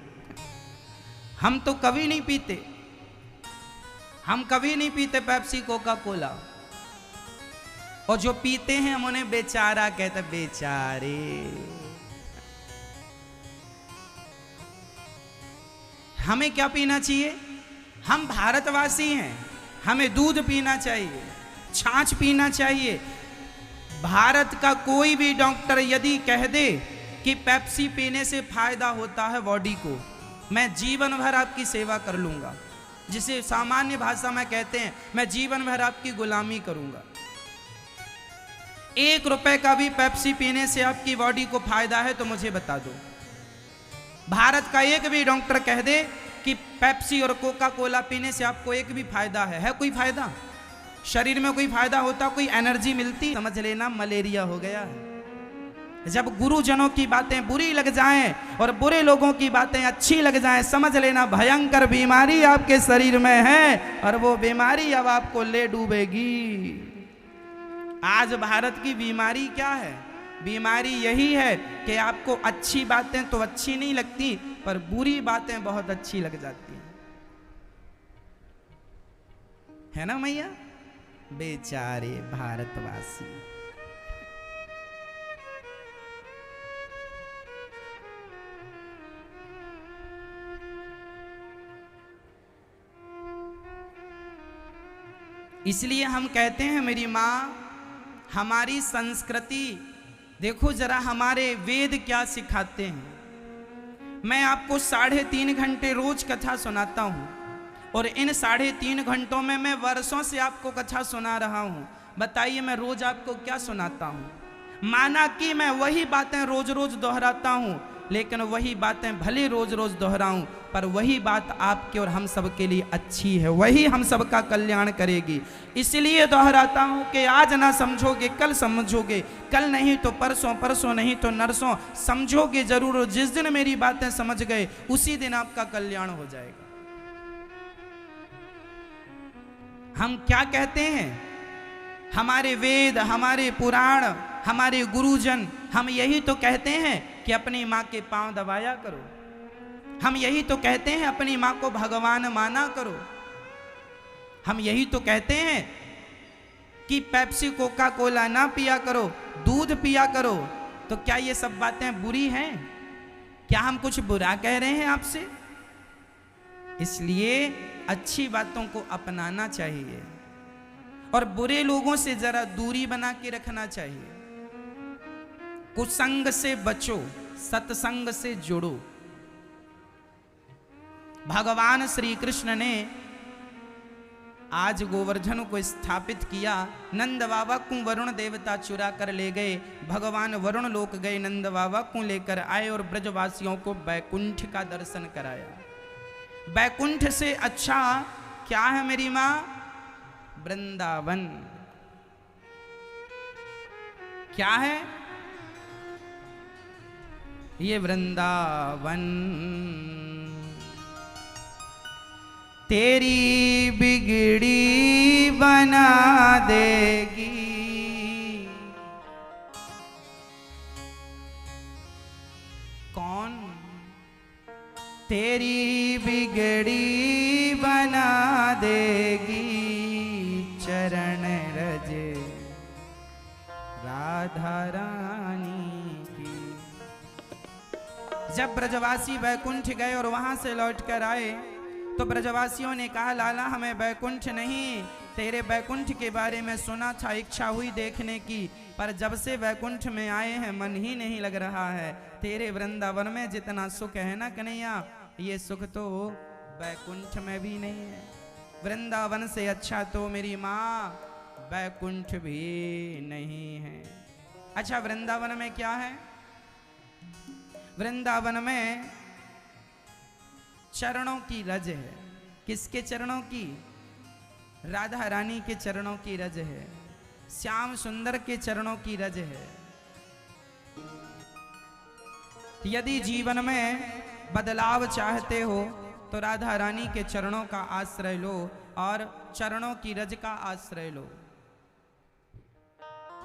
हम तो कभी नहीं पीते, हम कभी नहीं पीते पेप्सी कोका कोला, और जो पीते हैं हम उन्हें बेचारा कहते। बेचारे। हमें क्या पीना चाहिए? हम भारतवासी हैं, हमें दूध पीना चाहिए, छाछ पीना चाहिए। भारत का कोई भी डॉक्टर यदि कह दे कि पेप्सी पीने से फायदा होता है बॉडी को, मैं जीवन भर आपकी सेवा कर लूंगा। जिसे सामान्य भाषा में कहते हैं मैं जीवन भर आपकी गुलामी करूंगा। 1 रुपए का भी पेप्सी पीने से आपकी बॉडी को फायदा है तो मुझे बता दो। भारत का एक भी डॉक्टर कह दे कि पेप्सी और कोका कोला पीने से आपको एक भी फायदा है कोई फायदा? शरीर में कोई फायदा होता, कोई एनर्जी मिलती? समझ लेना मलेरिया हो गया है। जब गुरुजनों की बातें बुरी लग जाएं और बुरे लोगों की बातें अच्छी लग जाएं, समझ लेना भयंकर बीमारी आपके शरीर में है और वो बीमारी अब आपको ले डूबेगी। आज भारत की बीमारी क्या है? बीमारी यही है कि आपको अच्छी बातें तो अच्छी नहीं लगती, पर बुरी बातें बहुत अच्छी लग जाती हैं, है ना मैया? बेचारे भारतवासी। इसलिए हम कहते हैं मेरी माँ, हमारी संस्कृति देखो जरा, हमारे वेद क्या सिखाते हैं। मैं आपको 3.5 घंटे रोज कथा सुनाता हूँ और इन 3.5 घंटों में मैं वर्षों से आपको कथा सुना रहा हूँ। बताइए मैं रोज आपको क्या सुनाता हूँ? माना कि मैं वही बातें रोज रोज दोहराता हूँ, लेकिन वही बातें भले रोज रोज दोहराऊं, पर वही बात आपके और हम सब के लिए अच्छी है, वही हम सब का कल्याण करेगी। इसलिए दोहराता हूं कि आज ना समझोगे कल समझोगे, कल नहीं तो परसों, परसों नहीं तो नरसों, समझोगे जरूर। जिस दिन मेरी बातें समझ गए उसी दिन आपका कल्याण हो जाएगा। हम क्या कहते हैं? हमारे वेद, हमारे पुराण, हमारे गुरुजन हम यही तो कहते हैं कि अपनी माँ के पांव दबाया करो। हम यही तो कहते हैं अपनी माँ को भगवान माना करो। हम यही तो कहते हैं कि पेप्सी कोका कोला ना पिया करो, दूध पिया करो। तो क्या ये सब बातें बुरी हैं? क्या हम कुछ बुरा कह रहे हैं आपसे? इसलिए अच्छी बातों को अपनाना चाहिए और बुरे लोगों से जरा दूरी बना के रखना चाहिए। कुसंग से बचो, सत्संग से जुड़ो। भगवान श्री कृष्ण ने आज गोवर्धन को स्थापित किया। नंद बाबा को वरुण देवता चुरा कर ले गए। भगवान वरुण लोक गए, नंद बाबा को लेकर आए और ब्रजवासियों को बैकुंठ का दर्शन कराया। बैकुंठ से अच्छा क्या है मेरी माँ? वृंदावन। क्या है ये? वृंदावन। तेरी बिगड़ी बना देगी, कौन? तेरी बिगड़ी बना देगी चरण रज राधा रानी की। जब ब्रजवासी बैकुंठ गए और वहां से लौट कर आए तो ब्रजवासियों ने कहा, लाला हमें बैकुंठ नहीं, तेरे बैकुंठ के बारे में सुना था, इच्छा हुई देखने की, पर जब से बैकुंठ में आए हैं मन ही नहीं लग रहा है। तेरे वृंदावन में जितना सुख है ना कन्हैया, ये सुख तो बैकुंठ में भी नहीं है। वृंदावन से अच्छा तो मेरी माँ बैकुंठ भी नहीं है। अच्छा वृंदावन में क्या है? वृंदावन में चरणों की रज है। किसके चरणों की? राधा रानी के चरणों की रज है, श्याम सुंदर के चरणों की रज है। यदि जीवन में बदलाव चाहते हो तो राधा रानी के चरणों का आश्रय लो और चरणों की रज का आश्रय लो।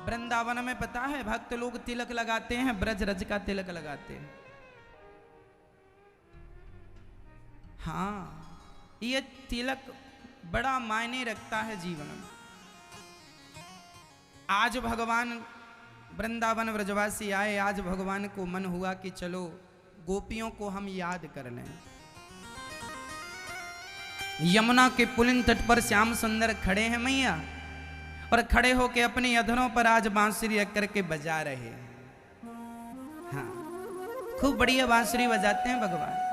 वृंदावन में पता है भक्त लोग तिलक लगाते हैं, ब्रज रज का तिलक लगाते हैं। हाँ, ये तिलक बड़ा मायने रखता है जीवन में। आज भगवान वृंदावन ब्रजवासी आए, आज भगवान को मन हुआ कि चलो गोपियों को हम याद कर लें। यमुना के पुलिन तट पर श्याम सुंदर खड़े हैं मैया, और खड़े होके अपने अधरों पर आज बांसुरी रख करके बजा रहे हैं। हाँ, खूब बढ़िया बांसुरी बजाते हैं भगवान।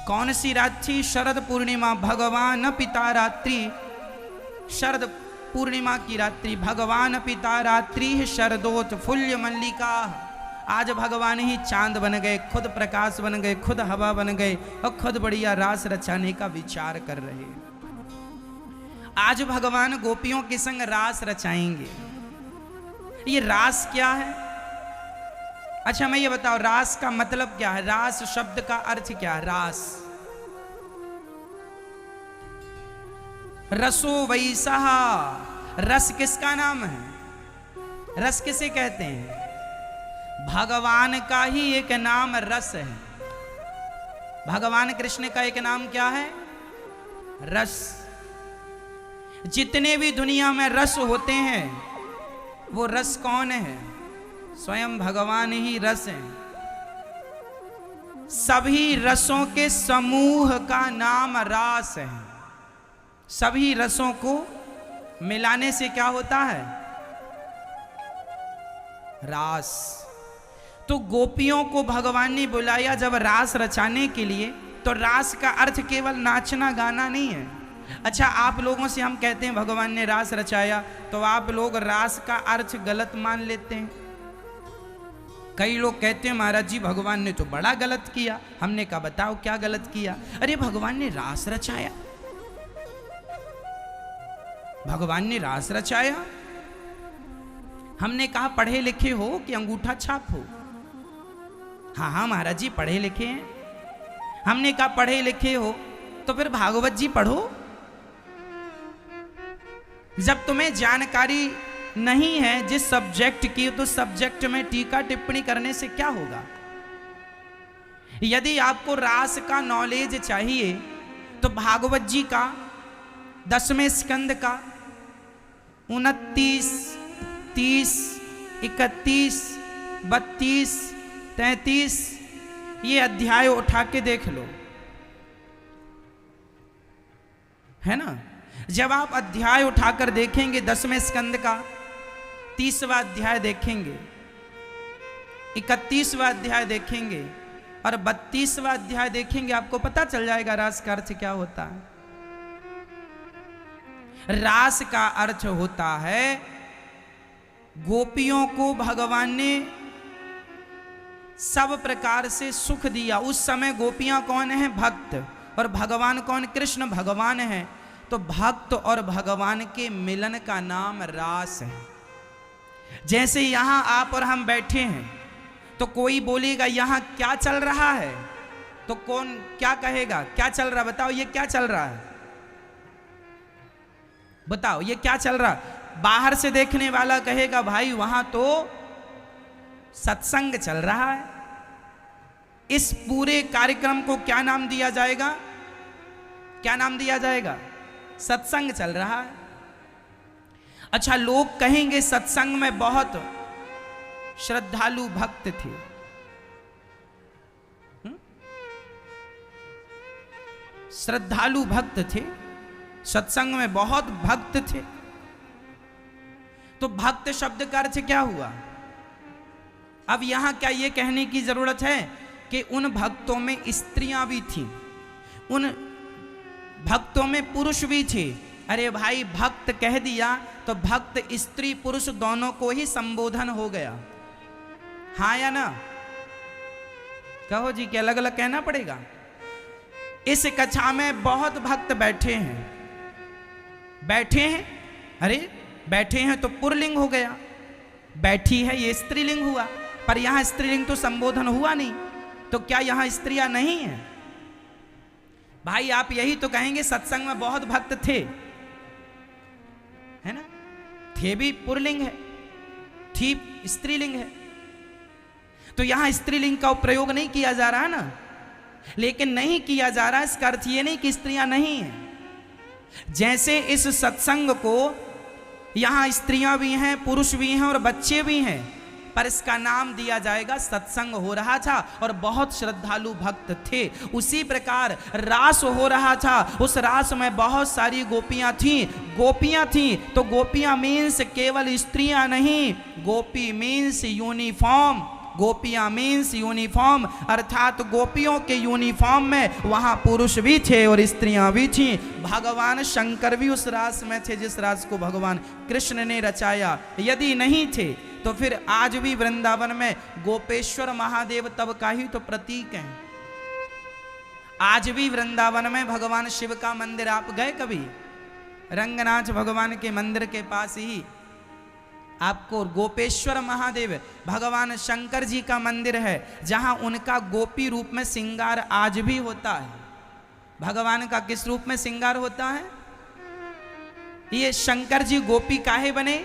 कौन सी रात थी? शरद पूर्णिमा, भगवान पिता रात्रि। शरद पूर्णिमा की रात्रि, भगवान पिता रात्रि शरदोत फुल्य मल्लिका। आज भगवान ही चांद बन गए, खुद प्रकाश बन गए, खुद हवा बन गए और खुद बढ़िया रास रचाने का विचार कर रहे हैं। आज भगवान गोपियों के संग रास रचाएंगे। ये रास क्या है? अच्छा मैं ये बताओ, रास का मतलब क्या है? रास शब्द का अर्थ क्या है? रास, रसो वैसा। रस किसका नाम है? रस किसे कहते हैं? भगवान का ही एक नाम रस है। भगवान कृष्ण का एक नाम क्या है? रस। जितने भी दुनिया में रस होते हैं वो रस कौन है? स्वयं भगवान ही रस है। सभी रसों के समूह का नाम रास है। सभी रसों को मिलाने से क्या होता है? रास। तो गोपियों को भगवान ने बुलाया जब रास रचाने के लिए, तो रास का अर्थ केवल नाचना गाना नहीं है। अच्छा, आप लोगों से हम कहते हैं भगवान ने रास रचाया, तो आप लोग रास का अर्थ गलत मान लेते हैं। कई लोग कहते हैं महाराज जी भगवान ने तो बड़ा गलत किया। हमने कहा बताओ क्या गलत किया? अरे भगवान ने रास रचाया, भगवान ने रास रचाया। हमने कहा पढ़े लिखे हो कि अंगूठा छाप हो? हाँ हाँ महाराज जी पढ़े लिखे हैं। हमने कहा पढ़े लिखे हो तो फिर भागवत जी पढ़ो। जब तुम्हें जानकारी नहीं है जिस सब्जेक्ट की, तो सब्जेक्ट में टीका टिप्पणी करने से क्या होगा? यदि आपको रास का नॉलेज चाहिए तो भागवत जी का 10वें स्कंद का 29, 30, 31, 32, 33 ये अध्याय उठा के देख लो, है ना। जब आप अध्याय उठाकर देखेंगे 10वें स्कंद का 30वां अध्याय देखेंगे, 31वां अध्याय देखेंगे और 32वां अध्याय देखेंगे, आपको पता चल जाएगा रास का अर्थ क्या होता है। रास का अर्थ होता है गोपियों को भगवान ने सब प्रकार से सुख दिया। उस समय गोपियां कौन है? भक्त। और भगवान कौन? कृष्ण भगवान है। तो भक्त और भगवान के मिलन का नाम रास है। जैसे यहां आप और हम बैठे हैं तो कोई बोलेगा यहां क्या चल रहा है, तो कौन क्या कहेगा? क्या चल रहा? बताओ ये क्या चल रहा है? बताओ ये क्या चल रहा? बाहर से देखने वाला कहेगा भाई वहां तो सत्संग चल रहा है। इस पूरे कार्यक्रम को क्या नाम दिया जाएगा? क्या नाम दिया जाएगा? सत्संग चल रहा है। अच्छा, लोग कहेंगे सत्संग में बहुत श्रद्धालु भक्त थे। श्रद्धालु भक्त थे, सत्संग में बहुत भक्त थे। तो भक्त शब्द का अर्थ क्या हुआ? अब यहां क्या यह कहने की जरूरत है कि उन भक्तों में स्त्रियां भी थीं, उन भक्तों में पुरुष भी थे? अरे भाई भक्त कह दिया तो भक्त स्त्री पुरुष दोनों को ही संबोधन हो गया, हाँ या ना? कहो जी कि अलग अलग कहना पड़ेगा? इस कक्षा में बहुत भक्त बैठे हैं, बैठे हैं। अरे बैठे हैं तो पुरलिंग हो गया, बैठी है ये स्त्रीलिंग हुआ, पर यहां स्त्रीलिंग तो संबोधन हुआ नहीं, तो क्या यहां स्त्रियां नहीं है? भाई आप यही तो कहेंगे सत्संग में बहुत भक्त थे, है ना? थे भी पुरलिंग है, थी स्त्रीलिंग है, तो यहां स्त्रीलिंग का प्रयोग नहीं किया जा रहा ना। लेकिन नहीं किया जा रहा इसका अर्थ ये नहीं कि स्त्रियां नहीं हैं। जैसे इस सत्संग को यहां स्त्रियां भी हैं, पुरुष भी हैं और बच्चे भी हैं, पर इसका नाम दिया जाएगा सत्संग हो रहा था और बहुत श्रद्धालु भक्त थे। उसी प्रकार रास हो रहा था, उस रास में बहुत सारी गोपियां थीं। गोपियां थीं तो गोपियां मीन्स केवल स्त्रियां नहीं, गोपी मीन्स यूनिफॉर्म, गोपियां मीन्स यूनिफॉर्म, अर्थात गोपियों के यूनिफॉर्म में वहां पुरुष भी थे और स्त्रियां भी थी। भगवान शंकर भी उस रास में थे जिस रास को भगवान कृष्ण ने रचाया। यदि नहीं थे तो फिर आज भी वृंदावन में गोपेश्वर महादेव तब का ही तो प्रतीक है। आज भी वृंदावन में भगवान शिव का मंदिर, आप गए कभी? रंगनाथ भगवान के मंदिर के पास ही आपको गोपेश्वर महादेव भगवान शंकर जी का मंदिर है, जहां उनका गोपी रूप में श्रृंगार आज भी होता है। भगवान का किस रूप में श्रृंगार होता है? ये शंकर जी गोपी काहे बने?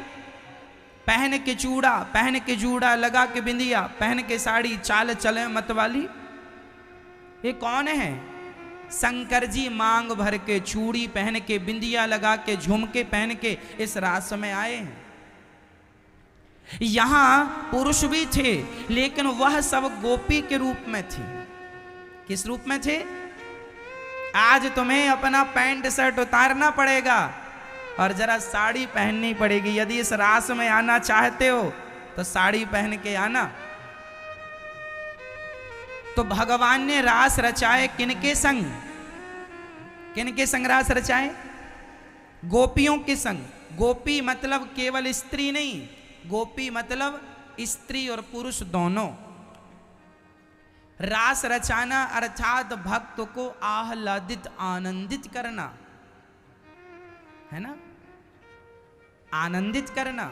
पहन के चूड़ा, पहन के जूड़ा, लगा के बिंदिया, पहन के साड़ी, चाल चले मतवाली। ये कौन है? शंकर जी मांग भर के चूड़ी पहन के, बिंदिया लगा के, झुमके पहन के इस रास में आए हैं। यहां पुरुष भी थे लेकिन वह सब गोपी के रूप में थे। किस रूप में थे? आज तुम्हें अपना पैंट शर्ट उतारना पड़ेगा और जरा साड़ी पहननी पड़ेगी। यदि इस रास में आना चाहते हो तो साड़ी पहन के आना। तो भगवान ने रास रचाए किनके संग? किनके संग रास रचाए? गोपियों के संग। गोपी मतलब केवल स्त्री नहीं, गोपी मतलब स्त्री और पुरुष दोनों। रास रचाना अर्थात भक्त को आह्लादित, आनंदित करना है ना, आनंदित करना,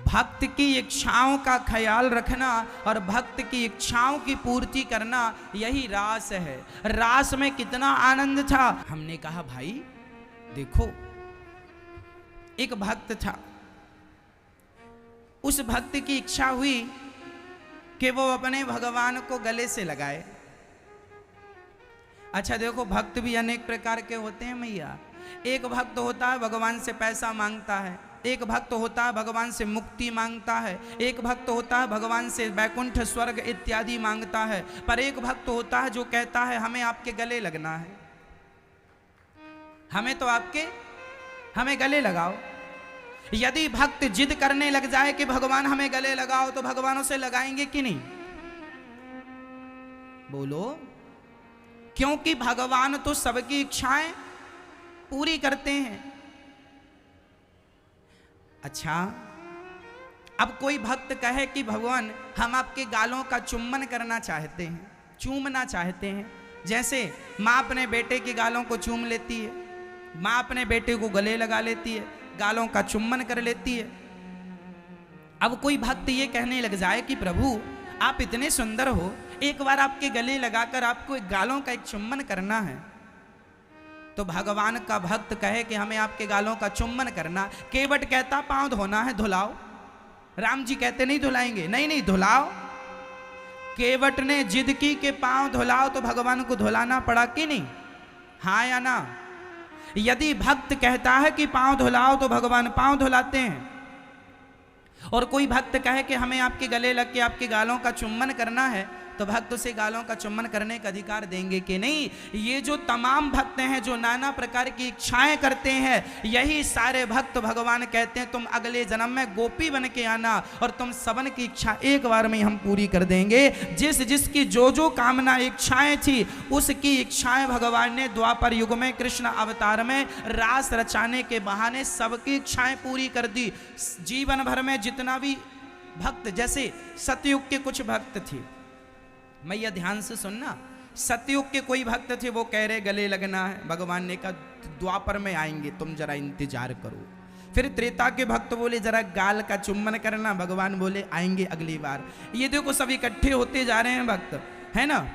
भक्त की इच्छाओं का ख्याल रखना और भक्त की इच्छाओं की पूर्ति करना, यही रास है। रास में कितना आनंद था। हमने कहा भाई देखो, एक भक्त था, उस भक्त की इच्छा हुई कि वो अपने भगवान को गले से लगाए। अच्छा देखो, भक्त भी अनेक प्रकार के होते हैं मैया। एक भक्त होता है भगवान से पैसा मांगता है, एक भक्त होता है भगवान से मुक्ति मांगता है, एक भक्त होता है भगवान से वैकुंठ स्वर्ग इत्यादि मांगता है, पर एक भक्त होता है जो कहता है हमें आपके गले लगना है, हमें गले लगाओ। यदि भक्त जिद करने लग जाए कि भगवान हमें गले लगाओ, तो भगवान उसे लगाएंगे कि नहीं? बोलो। क्योंकि भगवान तो सबकी इच्छाएं पूरी करते हैं। अच्छा, अब कोई भक्त कहे कि भगवान हम आपके गालों का चुम्बन करना चाहते हैं, चूमना चाहते हैं। जैसे माँ अपने बेटे के गालों को चूम लेती है, माँ अपने बेटे को गले लगा लेती है, गालों का चुम्बन कर लेती है। अब कोई भक्त ये कहने लग जाए कि प्रभु आप इतने सुंदर हो, एक बार आपके गले लगाकर आपको एक गालों का एक चुम्बन करना है, तो भगवान का भक्त कहे कि हमें आपके गालों का चुम्बन करना, केवट कहता पांव धोना है, धुलाओ। राम जी कहते नहीं धुलाएंगे, नहीं नहीं धुलाओ। केवट ने जिद की कि पांव धुलाओ, तो भगवान को धुलाना पड़ा कि नहीं? हाँ या ना? यदि भक्त कहता है कि पांव धुलाओ, तो भगवान पांव धुलाते हैं। और कोई भक्त कहे कि हमें आपके गले लग के आपके गालों का चुम्बन करना है, तो भक्त उसे गालों का चुम्बन करने का अधिकार देंगे कि नहीं? ये जो तमाम भक्त हैं जो नाना प्रकार की इच्छाएं करते हैं, यही सारे भक्त भगवान कहते हैं तुम अगले जन्म में गोपी बन के आना और तुम सबन की इच्छा एक बार में हम पूरी कर देंगे। जिस जिसकी जो जो कामना इच्छाएं थी, उसकी इच्छाएं भगवान ने द्वापर युग में कृष्ण अवतार में रास रचाने के बहाने सबकी इच्छाएं पूरी कर दी। जीवन भर में जितना भी भक्त, जैसे सतयुग के कुछ भक्त थे, मैया ध्यान से सुनना, सतयुग के कोई भक्त थे, वो कह रहे गले लगना है, भगवान ने कहा द्वापर में आएंगे, तुम जरा इंतजार करो। फिर त्रेता के भक्त बोले जरा गाल का चुम्बन करना, भगवान बोले आएंगे अगली बार। ये देखो सब इकट्ठे होते जा रहे हैं भक्त, है ना।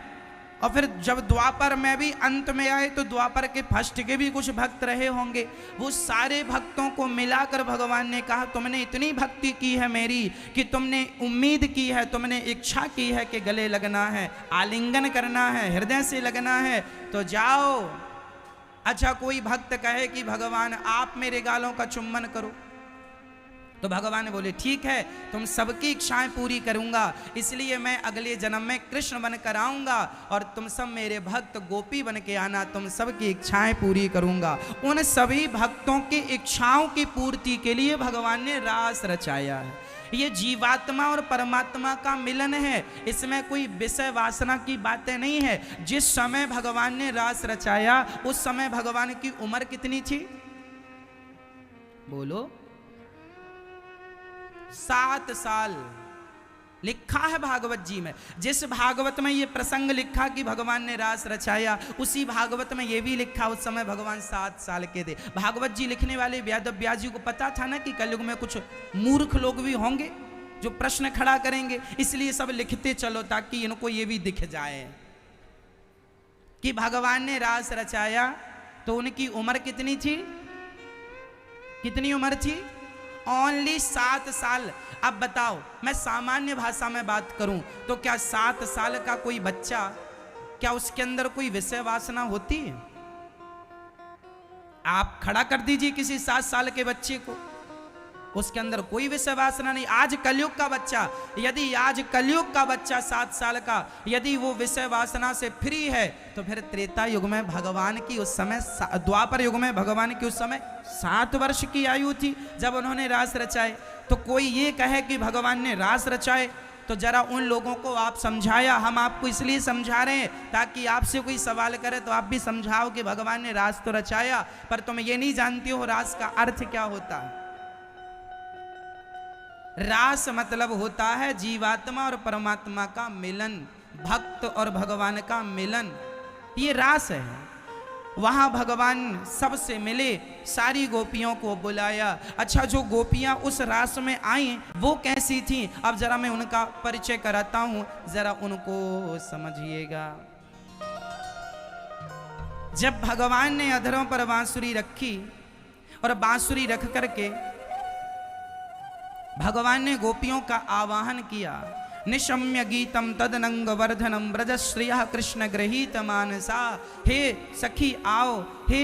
और फिर जब द्वापर में भी अंत में आए, तो द्वापर के फर्स्ट के भी कुछ भक्त रहे होंगे। वो सारे भक्तों को मिलाकर भगवान ने कहा तुमने इतनी भक्ति की है मेरी कि तुमने उम्मीद की है, तुमने इच्छा की है कि गले लगना है, आलिंगन करना है, हृदय से लगना है, तो जाओ। अच्छा, कोई भक्त कहे कि भगवान आप मेरे गालों का चुम्बन करो, तो भगवान बोले ठीक है, तुम सबकी इच्छाएं पूरी करूंगा, इसलिए मैं अगले जन्म में कृष्ण बनकर आऊंगा और तुम सब मेरे भक्त गोपी बन के आना, तुम सबकी इच्छाएं पूरी करूंगा। उन सभी भक्तों की इच्छाओं की पूर्ति के लिए भगवान ने रास रचाया है। ये जीवात्मा और परमात्मा का मिलन है, इसमें कोई विषय वासना की बातें नहीं है। जिस समय भगवान ने रास रचाया उस समय भगवान की उम्र कितनी थी? बोलो। 7 साल लिखा है भागवत जी में। जिस भागवत में ये प्रसंग लिखा कि भगवान ने रास रचाया, उसी भागवत में ये भी लिखा उस समय भगवान 7 साल के थे। भागवत जी लिखने वाले व्यास जी को पता था ना कि कलयुग में कुछ मूर्ख लोग भी होंगे जो प्रश्न खड़ा करेंगे, इसलिए सब लिखते चलो ताकि इनको ये भी दिख जाए कि भगवान ने रास रचाया। तो उनकी उम्र कितनी थी? कितनी उम्र थी? ओनली 7 साल। अब बताओ, मैं सामान्य भाषा में बात करूं तो क्या 7 साल का कोई बच्चा, क्या उसके अंदर कोई विषय वासना होती है? आप खड़ा कर दीजिए किसी 7 साल के बच्चे को, उसके अंदर कोई विषय वासना नहीं। आज कलयुग का बच्चा, यदि आज कलयुग का बच्चा 7 साल का यदि वो विषय वासना से फ्री है, तो फिर त्रेता युग में भगवान की उस समय, द्वापर युग में भगवान की उस समय 7 वर्ष की आयु थी जब उन्होंने रास रचाए। तो कोई ये कहे कि भगवान ने रास रचाए, तो जरा उन लोगों को आप समझाया। हम आपको इसलिए समझा रहे हैं ताकि आपसे कोई सवाल करे तो आप भी समझाओ कि भगवान ने रास तो रचाया, पर तुम ये नहीं जानती हो रास का अर्थ क्या होता है। रास मतलब होता है जीवात्मा और परमात्मा का मिलन, भक्त और भगवान का मिलन, ये रास है। वहां भगवान सबसे मिले, सारी गोपियों को बुलाया। अच्छा, जो गोपियां उस रास में आई वो कैसी थी, अब जरा मैं उनका परिचय कराता हूं, जरा उनको समझिएगा। जब भगवान ने अधरों पर बांसुरी रखी और बांसुरी रख करके भगवान ने गोपियों का आवाहन किया, निशम्य गीतम तदनंग वर्धनम ब्रजश्रियः कृष्ण गृहीत मानसा। हे सखी आओ, हे